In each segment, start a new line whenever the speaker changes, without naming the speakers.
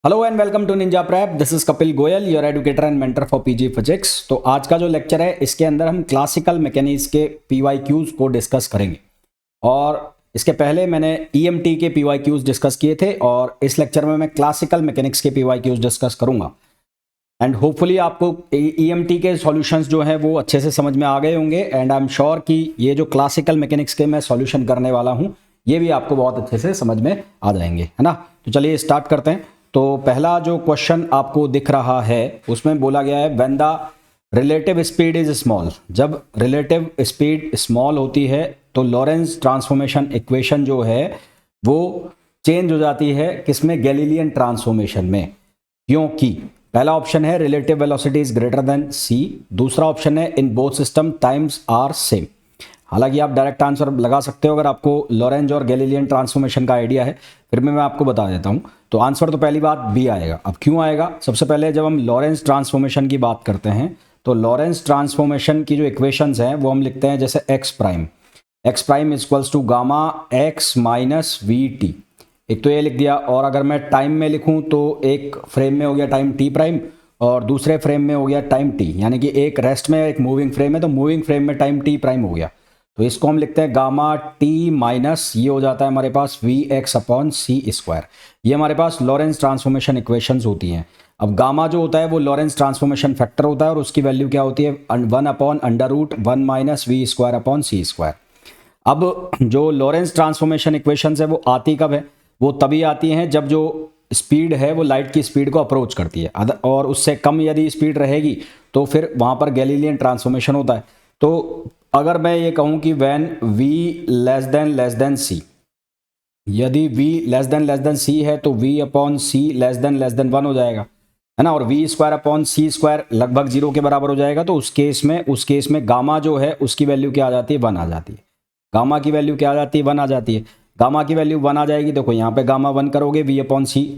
Hello and welcome to Ninja Prep. This is Kapil Goyal, your educator and mentor for PG physics. तो आज का जो lecture है इसके अंदर हम क्लासिकल मैकेनिक्स के पीवाईक्यूज को डिस्कस करेंगे। और इसके पहले मैंने ईएमटी के पीवाईक्यूज डिस्कस किए थे और इस लेक्चर में मैं क्लासिकल मैकेनिक्स के पीवाईक्यूज डिस्कस करूंगा। एंड होपफुली आपको ईएमटी के सॉल्यूशंस जो हैं वो अच्छे से समझ में आ गए होंगे। एंड आई एम श्योर कि ये जो क्लासिकल मैकेनिक्स के मैं सॉल्यूशन करने वाला हूँ ये भी आपको बहुत अच्छे से समझ में आ जाएंगे, है ना। तो चलिए स्टार्ट करते हैं। तो पहला जो क्वेश्चन आपको दिख रहा है उसमें बोला गया है when the relative speed is small. जब रिलेटिव स्पीड स्मॉल होती है तो लॉरेंस ट्रांसफॉर्मेशन इक्वेशन जो है वो चेंज हो जाती है किसमें, गैलीलियन ट्रांसफॉर्मेशन में। क्योंकि पहला ऑप्शन है relative velocity is greater than C, दूसरा ऑप्शन है in both system times are same. हालांकि आप डायरेक्ट आंसर लगा सकते हो अगर आपको लॉरेंज और गैलीलियन ट्रांसफॉर्मेशन का आइडिया है, फिर मैं आपको बता देता हूं। तो आंसर तो पहली बात बी आएगा। अब क्यों आएगा, सबसे पहले जब हम लॉरेंस ट्रांसफॉर्मेशन की बात करते हैं तो लॉरेंस ट्रांसफॉर्मेशन की जो इक्वेशंस हैं वो हम लिखते हैं जैसे X prime equals to gamma X minus V T. एक तो ये लिख दिया, और अगर मैं टाइम में लिखूं तो एक फ्रेम में हो गया टाइम टी प्राइम और दूसरे फ्रेम में हो गया टाइम टी, यानी कि एक रेस्ट में एक मूविंग फ्रेम है तो मूविंग फ्रेम में टाइम टी प्राइम हो गया। तो इसको हम लिखते हैं गामा टी माइनस ये हो जाता है हमारे पास V X upon C square. ये हमारे पास लॉरेंस ट्रांसफॉर्मेशन इक्वेशंस होती हैं। अब गामा जो होता है वो लॉरेंस ट्रांसफॉर्मेशन फैक्टर होता है और उसकी वैल्यू क्या होती है, 1/√1 minus V square upon C square. अब जो लॉरेंस ट्रांसफॉर्मेशन इक्वेशंस है वो आती कब है, वो तभी आती हैं जब जो स्पीड है वो लाइट की स्पीड को अप्रोच करती है, और उससे कम यदि स्पीड रहेगी तो फिर वहाँ पर गैलीलियन ट्रांसफॉर्मेशन होता है। तो अगर मैं ये कहूँ कि व्हेन v लेस देन सी, यदि v लेस देन सी है तो v अपॉन सी लेस देन 1 हो जाएगा, है ना। और v square upon C square लगभग 0 के बराबर हो जाएगा। तो उस केस में गामा जो है उसकी वैल्यू क्या आ जाती है, 1 आ जाती है। गामा की वैल्यू क्या आ जाती है, 1 आ जाती है। गामा की वैल्यू 1 आ जाएगी। देखो यहाँ पे गामा 1 करोगे, v अपॉन सी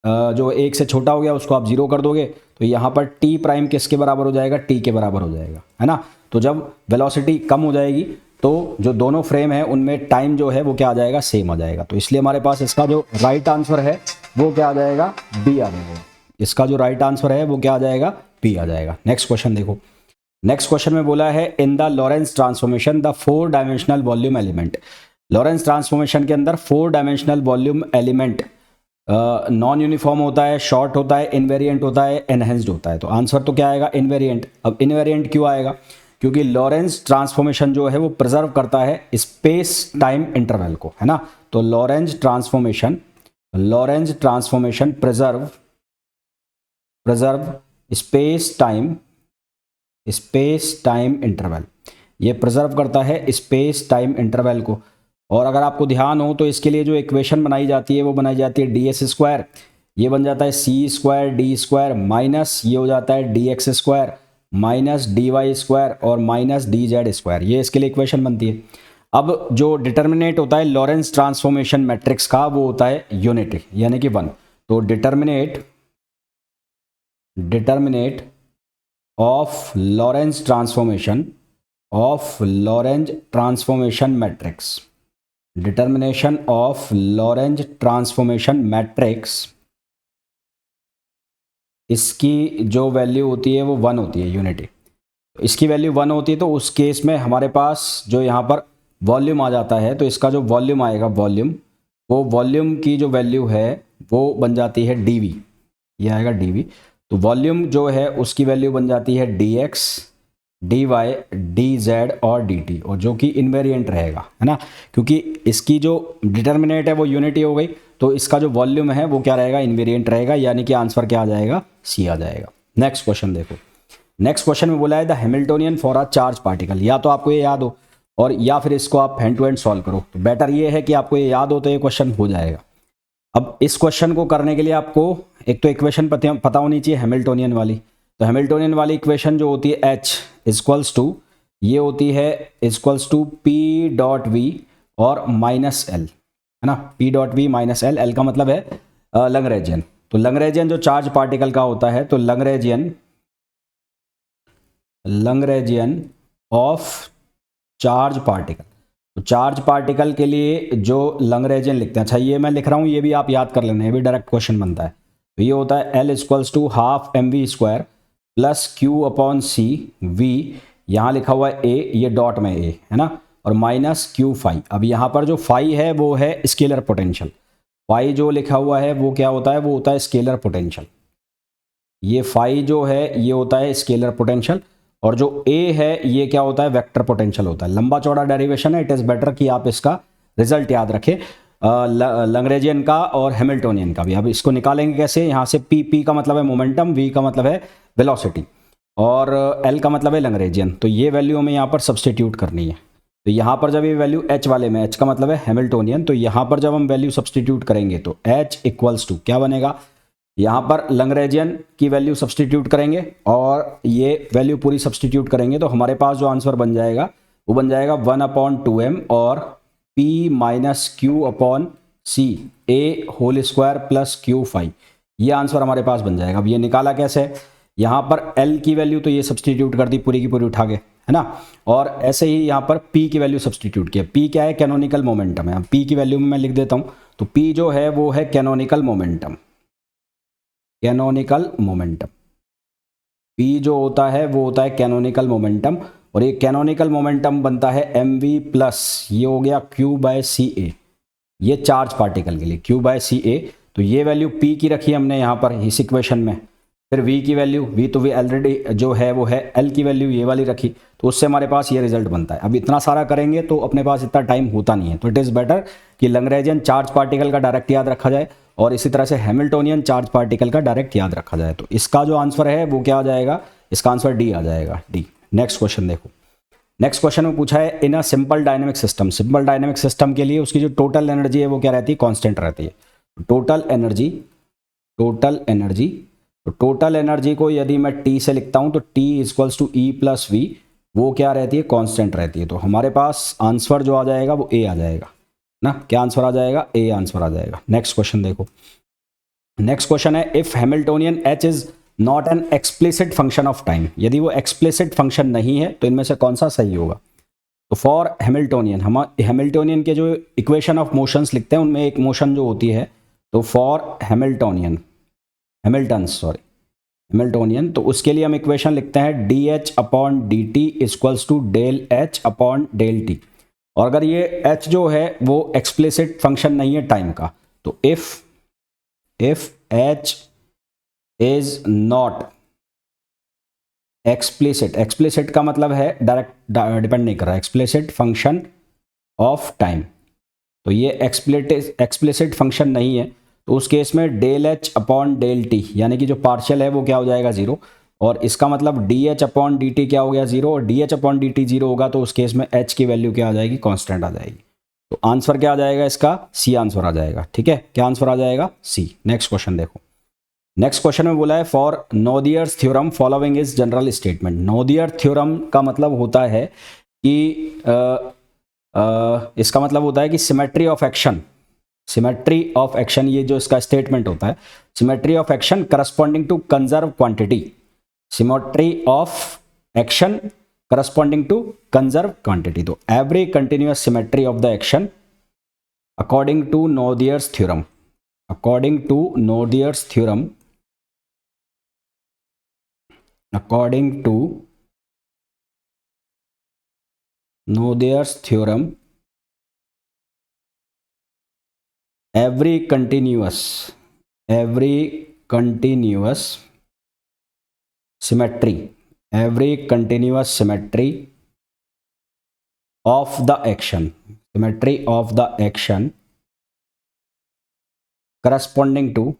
जो एक से छोटा हो गया उसको आप 0 कर दोगे तो यहाँ पर टी प्राइम किसके बराबर हो जाएगा, टी के बराबर हो जाएगा, है ना। तो जब वेलोसिटी कम हो जाएगी तो जो दोनों फ्रेम है उनमें टाइम जो है वो क्या आ जाएगा, सेम आ जाएगा। तो इसलिए हमारे पास इसका जो राइट आंसर है वो क्या आ जाएगा, बी आ जाएगा। इसका जो राइट आंसर है वो क्या आ जाएगा, बी आ जाएगा। नेक्स्ट क्वेश्चन देखो। नेक्स्ट क्वेश्चन में बोला है in the Lorentz transformation the 4 dimensional volume element. Lorentz transformation के अंदर 4 dimensional volume element non uniform होता है, शॉर्ट होता है, इनवेरिएंट होता है, एनहेंस्ड होता है। तो आंसर तो क्या आएगा, इनवेरिएंट। अब इनवेरिएंट क्यों आएगा, क्योंकि लॉरेंस ट्रांसफॉर्मेशन जो है वो प्रिजर्व करता है स्पेस टाइम इंटरवल को, है ना। तो Lorentz transformation preserve space time interval, ये प्रिजर्व करता है स्पेस टाइम इंटरवल को। और अगर आपको ध्यान हो तो इसके लिए जो इक्वेशन बनाई जाती है वो बनाई जाती है डी एस स्क्वायर, ये बन जाता है C square D square minus ये हो जाता है D X square minus D Y square और माइनस डी जेड स्क्वायर, ये इसके लिए इक्वेशन बनती है। अब जो डिटर्मिनेट होता है लॉरेंस ट्रांसफॉर्मेशन मैट्रिक्स का वो होता है यूनिटी यानी कि 1। तो determinant of Lorentz transformation matrix, determination of Lorentz transformation matrix, इसकी जो वैल्यू होती है वो 1 होती है, यूनिटी। इसकी वैल्यू 1 होती है तो उस केस में हमारे पास जो यहाँ पर वॉल्यूम आ जाता है तो इसका जो वॉल्यूम आएगा, वो वॉल्यूम की जो वैल्यू है वो बन जाती है dv, ये आएगा dv। तो वॉल्यूम जो है उसकी वैल्यू बन जाती है dx dy dz और dt, और जो कि इनवेरिएंट रहेगा, है ना। क्योंकि इसकी जो डिटर्मिनेट है वो यूनिटी हो गई तो इसका जो वॉल्यूम है वो क्या रहेगा, इनवेरिएंट रहेगा, यानी कि आंसर क्या आ जाएगा, सी आ जाएगा। नेक्स्ट क्वेश्चन देखो। नेक्स्ट क्वेश्चन में बोला है the Hamiltonian for a charge particle. या तो आपको ये याद हो और या फिर इसको आप हैंड टू हैंड सॉल्व करो, तो बेटर ये है कि आपको ये याद हो तो ये क्वेश्चन हो जाएगा। अब इस क्वेश्चन को करने के लिए आपको एक तो इक्वेशन पता होनी चाहिए हैमिल्टोनियन वाली। तो हैमिल्टोनियन वाली इक्वेशन जो होती है H इक्वल्स टू ये होती है equals to P dot V और माइनस L, है ना। P dot V minus L, L का मतलब है लैग्रेंजियन। तो लैग्रेंजियन जो चार्ज पार्टिकल का होता है तो लैग्रेंजियन ऑफ चार्ज पार्टिकल, तो चार्ज पार्टिकल के लिए जो लैग्रेंजियन लिखते हैं, अच्छा ये मैं लिख रहा हूँ, ये भी आप याद कर लेना, ये भी डायरेक्ट क्वेश्चन बनता है। तो ये होता है L equals to half mv² plus Q upon C V, यहाँ लिखा हुआ है A, ये डॉट में A है ना, और माइनस Q फाई। अब यहाँ पर जो फाई है वो है स्केलर पोटेंशियल, फाई जो लिखा हुआ है वो क्या होता है, वो होता है स्केलर पोटेंशियल। ये फाई जो है ये होता है स्केलर पोटेंशियल, और जो A है ये क्या होता है, वेक्टर पोटेंशियल होता है। लंबा चौड़ा डेरिवेशन है, इट इज़ बेटर कि आप इसका रिजल्ट याद रखें, लैग्रेंजियन का और हैमिल्टोनियन का भी। अब इसको निकालेंगे कैसे, यहाँ से P का मतलब है मोमेंटम, V का मतलब है वेलोसिटी, और L का मतलब है लैग्रेंजियन। तो ये वैल्यू हमें यहाँ पर सब्सटीट्यूट करनी है। तो यहाँ पर जब ये वैल्यू H वाले में, H का मतलब है हैमिल्टोनियन, तो यहाँ पर जब हम वैल्यू सब्सटीट्यूट करेंगे तो H इक्वल्स टू क्या बनेगा, यहाँ पर लैग्रेंजियन की वैल्यू सब्सटीट्यूट करेंगे और ये वैल्यू पूरी सब्सटीट्यूट करेंगे, तो हमारे पास जो आंसर बन जाएगा वो बन जाएगा 1/2m और P minus Q upon C A whole square plus Q phi. ये आंसर हमारे पास बन जाएगा। अब ये निकाला कैसे, यहाँ पर L की वैल्यू तो ये सब्सटीट्यूट कर दी पूरी की पूरी उठा के, है ना, और ऐसे ही यहाँ पर P की वैल्यू सब्सटीट्यूट किया। P क्या है, कैनोनिकल मोमेंटम है। P की वैल्यू में मैं लिख देता हूँ, तो P जो है वो है canonical momentum, canonical momentum. P जो होता है वो होता है कैनोनिकल मोमेंटम, और ये कैनोनिकल मोमेंटम बनता है mv प्लस ये हो गया Q बाय सी ए, ये चार्ज पार्टिकल के लिए Q बाय सी ए। तो ये वैल्यू P की रखी हमने यहाँ पर इस इक्वेशन में, फिर V की वैल्यू, V तो V ऑलरेडी जो है वो है, L की वैल्यू ये वाली रखी, तो उससे हमारे पास ये रिजल्ट बनता है। अब इतना सारा करेंगे तो अपने पास इतना टाइम होता नहीं है, तो इट इज़ बेटर कि लैग्रेंजियन चार्ज पार्टिकल का डायरेक्ट याद रखा जाए और इसी तरह से हैमिल्टोनियन चार्ज पार्टिकल का डायरेक्ट याद रखा जाए। तो इसका जो आंसर है वो क्या आ जाएगा, इसका आंसर डी आ जाएगा, डी। नेक्स्ट क्वेश्चन देखो, नेक्स्ट क्वेश्चन में पूछा है in a simple dynamic system, simple dynamic system के लिए उसकी जो टोटल एनर्जी है वो क्या रहती है, कांस्टेंट रहती है। टोटल एनर्जी, टोटल एनर्जी, तो टोटल एनर्जी को यदि मैं T से लिखता हूं तो T equals to E plus V, वो क्या रहती है, कांस्टेंट रहती है। तो हमारे पास आंसर जो आ जाएगा वो A आ जाएगा ना, क्या आंसर आ जाएगा, A आंसर आ जाएगा। नेक्स्ट क्वेश्चन देखो, नेक्स्ट क्वेश्चन है if Hamiltonian H is not an explicit function of time, यदि वो एक्सप्लिसिट फंक्शन नहीं है तो इनमें से कौन सा सही होगा। तो फॉर हैमिल्टोनियन, हम हैमिल्टोनियन के जो इक्वेशन ऑफ मोशंस लिखते हैं उनमें एक मोशन जो होती है, तो फॉर हैमिल्टोनियन, हैमिल्टोनियन, तो उसके लिए हम इक्वेशन लिखते हैं D H upon D T equals to del H upon del T. और अगर ये h जो है वो एक्सप्लिसिट फंक्शन नहीं है टाइम का, तो if h is not explicit, explicit का मतलब है डायरेक्ट डिपेंड नहीं कर रहा, एक्सप्लिसिट फंक्शन ऑफ टाइम, तो ये एक्सप्लिसिट फंक्शन नहीं है, तो उस केस में del H upon del T यानी कि जो पार्शियल है वो क्या हो जाएगा, जीरो, और इसका मतलब D H upon D T क्या हो गया, जीरो, और D H upon D T zero होगा, तो उस केस में एच की वैल्यू क्या आ जाएगी, कांस्टेंट आ जाएगी। तो आंसर क्या आ जाएगा इसका, सी आंसर आ जाएगा। ठीक है, क्या आंसर आ जाएगा, सी। नेक्स्ट क्वेश्चन देखो, नेक्स्ट क्वेश्चन में बोला है for Noether's theorem following is general statement. Noether theorem का मतलब होता है कि इसका मतलब होता है कि symmetry of action, symmetry of action, ये जो इसका स्टेटमेंट होता है, symmetry of action corresponding to conserve quantity, symmetry of action corresponding to conserve quantity. तो every continuous symmetry of the action according to Noether's theorem, according to Noether's theorem, according to Noether's theorem, every continuous symmetry, every continuous symmetry of the action, symmetry of the action corresponding to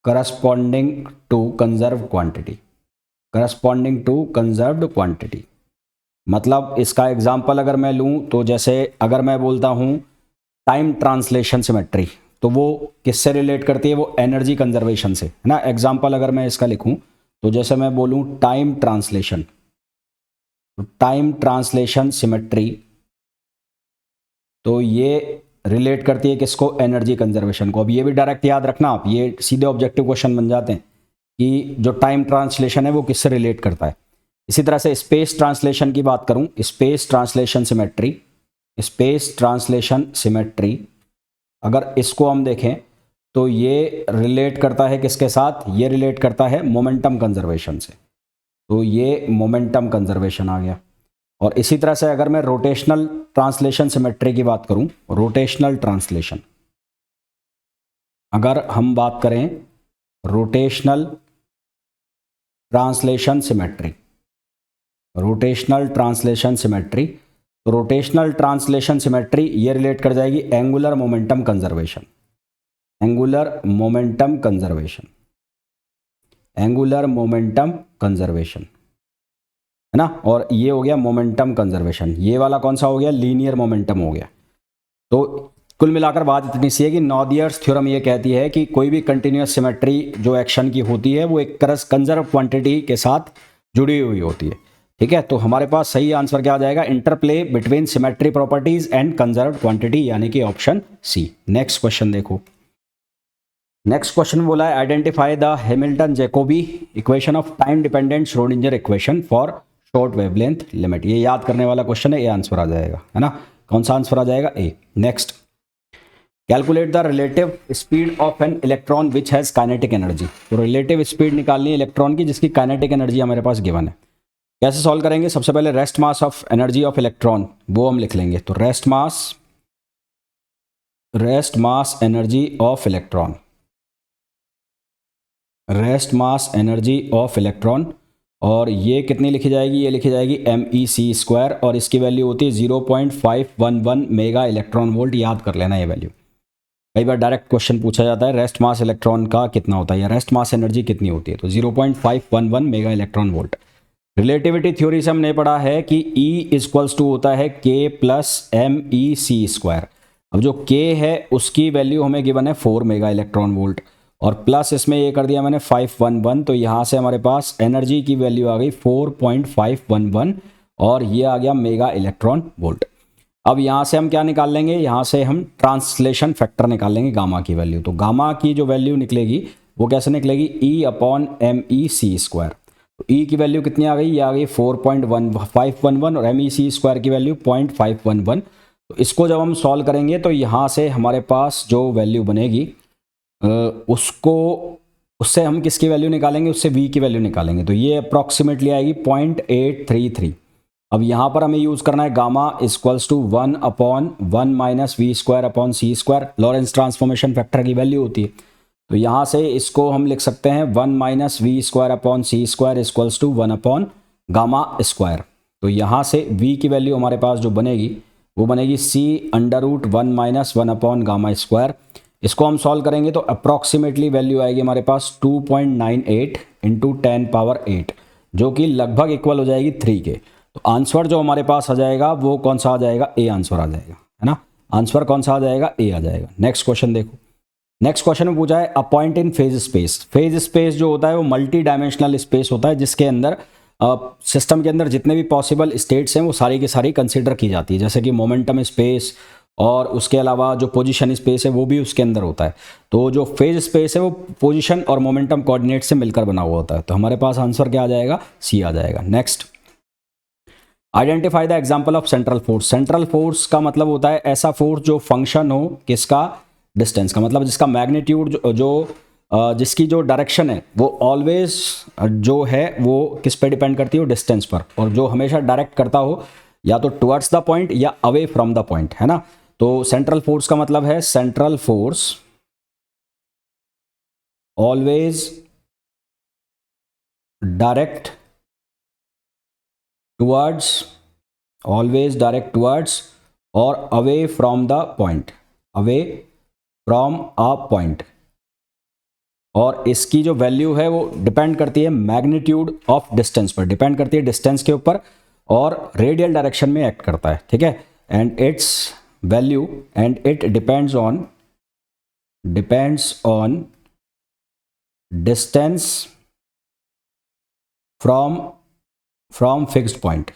conserved quantity, corresponding to conserved quantity। मतलब इसका example अगर मैं लूँ तो जैसे अगर मैं बोलता हूँ टाइम ट्रांसलेशन सिमेट्री, तो वो किससे रिलेट करती है, वो एनर्जी कंजर्वेशन से, है ना। एग्जाम्पल अगर मैं इसका लिखूँ तो जैसे मैं बोलूँ टाइम ट्रांसलेशन, तो टाइम ट्रांसलेशन सिमेट्री, तो ये रिलेट करती है किसको, एनर्जी कंजर्वेशन को। अब ये भी डायरेक्ट याद रखना आप, ये सीधे ऑब्जेक्टिव क्वेश्चन बन जाते हैं कि जो टाइम ट्रांसलेशन है वो किससे रिलेट करता है। इसी तरह से स्पेस ट्रांसलेशन की बात करूं, space translation symmetry, space translation symmetry, अगर इसको हम देखें तो ये रिलेट करता है किसके साथ, ये रिलेट करता है मोमेंटम कंजर्वेशन से। तो ये मोमेंटम कंजर्वेशन आ गया। और इसी तरह से अगर मैं रोटेशनल ट्रांसलेशन सिमेट्री की बात करूं, रोटेशनल ट्रांसलेशन, अगर हम बात करें rotational translation symmetry, rotational translation symmetry, तो रोटेशनल ट्रांसलेशन सिमेट्री ये रिलेट कर जाएगी angular momentum conservation, angular momentum conservation, angular momentum conservation, है ना। और ये हो गया मोमेंटम कंजर्वेशन। ये वाला कौन सा हो गया, लीनियर मोमेंटम हो गया। तो कुल मिलाकर बात इतनी सी है कि नॉदियर्स थ्योरम ये कहती है कि कोई भी कंटिन्यूअस सिमेट्री जो एक्शन की होती है वो एक कंजर्व क्वांटिटी के साथ जुड़ी हुई होती है, ठीक है। तो हमारे पास सही आंसर क्या आ जाएगा, interplay between symmetry properties and conserve quantity, यानी कि ऑप्शन सी। नेक्स्ट क्वेश्चन देखो, नेक्स्ट क्वेश्चन बोला है identify the Hamilton Jacobi equation of time dependent Schrodinger equation for short wavelength limit. ये याद करने वाला क्वेश्चन है, ये आंसर आ जाएगा, है ना। कौन सा आंसर आ जाएगा, A. Next, calculate the relative speed of an electron which has kinetic energy. तो रिलेटिव स्पीड निकालनी है इलेक्ट्रॉन की जिसकी काइनेटिक एनर्जी हमारे पास गिवन है। कैसे सॉल्व करेंगे, सबसे पहले rest mass of energy of electron वो हम लिख लेंगे। तो rest mass energy of electron, rest mass energy of electron, और ये कितनी लिखी जाएगी, ये लिखी जाएगी MEc², और इसकी वैल्यू होती है 0.511 मेगा इलेक्ट्रॉन वोल्ट। याद कर लेना ये वैल्यू, कई बार डायरेक्ट क्वेश्चन पूछा जाता है रेस्ट मास इलेक्ट्रॉन का कितना होता है या रेस्ट मास एनर्जी कितनी होती है, तो 0.511 mega electron volt. Relativity theory से हमने पढ़ा है कि E इक्वल्स टू होता है K + MEc²। अब जो K है उसकी वैल्यू हमें गिवन है 4 मेगा इलेक्ट्रॉन वोल्ट, और प्लस इसमें ये कर दिया मैंने 511, तो यहाँ से हमारे पास एनर्जी की वैल्यू आ गई 4.511, और ये आ गया मेगा इलेक्ट्रॉन वोल्ट। अब यहाँ से हम क्या निकाल लेंगे, यहाँ से हम ट्रांसलेशन फैक्टर निकाल लेंगे गामा की वैल्यू। तो गामा की जो वैल्यू निकलेगी वो कैसे निकलेगी, E/MEc²। तो E की वैल्यू कितनी आ गई, ये आ गई 4.511, और MEc² की वैल्यू 0.511। तो इसको जब हम सॉल्व करेंगे तो यहाँ से हमारे पास जो वैल्यू बनेगी उससे हम किसकी वैल्यू निकालेंगे, उससे V की वैल्यू निकालेंगे। तो ये अप्रॉक्सीमेटली आएगी 0.833। अब यहाँ पर हमें यूज़ करना है gamma equals to 1/1 - V²/c², Lorentz transformation factor की वैल्यू होती है। तो यहाँ से इसको हम लिख सकते हैं 1 - V²/c² इक्वल्स टू 1/γ²। तो यहाँ से V की वैल्यू हमारे पास जो बनेगी वो बनेगी C√1 - 1/γ²। इसको हम सॉल्व करेंगे तो अप्रॉक्सीमेटली वैल्यू आएगी हमारे पास 2.98 × 10⁸, जो कि लगभग इक्वल हो जाएगी 3 के। तो आंसर जो हमारे पास आ जाएगा वो कौन सा आ जाएगा, ए आंसर आ जाएगा, है ना। आंसर कौन सा आ जाएगा, ए आ जाएगा। नेक्स्ट क्वेश्चन देखो, नेक्स्ट क्वेश्चन में पूछा है a point in phase space. Phase space जो होता है वो मल्टी डायमेंशनल स्पेस होता है जिसके अंदर सिस्टम के अंदर जितने भी पॉसिबल स्टेट्स हैं वो सारी की सारी कंसिडर की जाती है, जैसे कि मोमेंटम स्पेस, और उसके अलावा जो पोजीशन स्पेस है वो भी उसके अंदर होता है। तो जो फेज स्पेस है वो पोजीशन और मोमेंटम कोऑर्डिनेट से मिलकर बना हुआ होता है। तो हमारे पास आंसर क्या आ जाएगा, सी आ जाएगा। Next, identify the example of central force. Central force का मतलब होता है ऐसा फोर्स जो फंक्शन हो किसका, डिस्टेंस का, मतलब जिसका मैग्नीट्यूड जिसकी जो डायरेक्शन है वो ऑलवेज जो है वो किस पे डिपेंड करती हो, डिस्टेंस पर, और जो हमेशा डायरेक्ट करता हो या तो टुवर्ड्स द पॉइंट या अवे फ्रॉम द पॉइंट, है ना। तो सेंट्रल फोर्स का मतलब है central force always direct towards, और away from the point, away from a point. और इसकी जो वैल्यू है वो डिपेंड करती है मैग्नीट्यूड ऑफ डिस्टेंस पर, डिपेंड करती है डिस्टेंस के ऊपर, और रेडियल डायरेक्शन में एक्ट करता है, ठीक है। And it's value and it depends on distance from fixed point.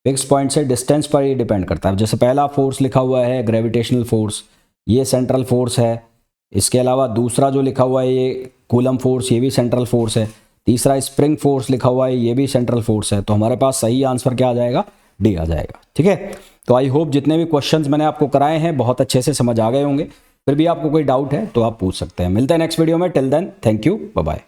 Fixed point से डिस्टेंस पर ये डिपेंड करता है। जैसे पहला फोर्स लिखा हुआ है ग्रेविटेशनल फोर्स, ये सेंट्रल फोर्स है। इसके अलावा दूसरा जो लिखा हुआ है ये कूलम फोर्स, ये भी सेंट्रल फोर्स है। तीसरा स्प्रिंग फोर्स लिखा हुआ है, ये भी सेंट्रल फोर्स है। तो हमारे पास सही आंसर क्या आ जाएगा, डी आ जाएगा, ठीक है। तो आई होप जितने भी क्वेश्चंस मैंने आपको कराए हैं बहुत अच्छे से समझ आ गए होंगे। फिर भी आपको कोई डाउट है तो आप पूछ सकते हैं। मिलते हैं नेक्स्ट वीडियो में। Till then thank you, bye bye.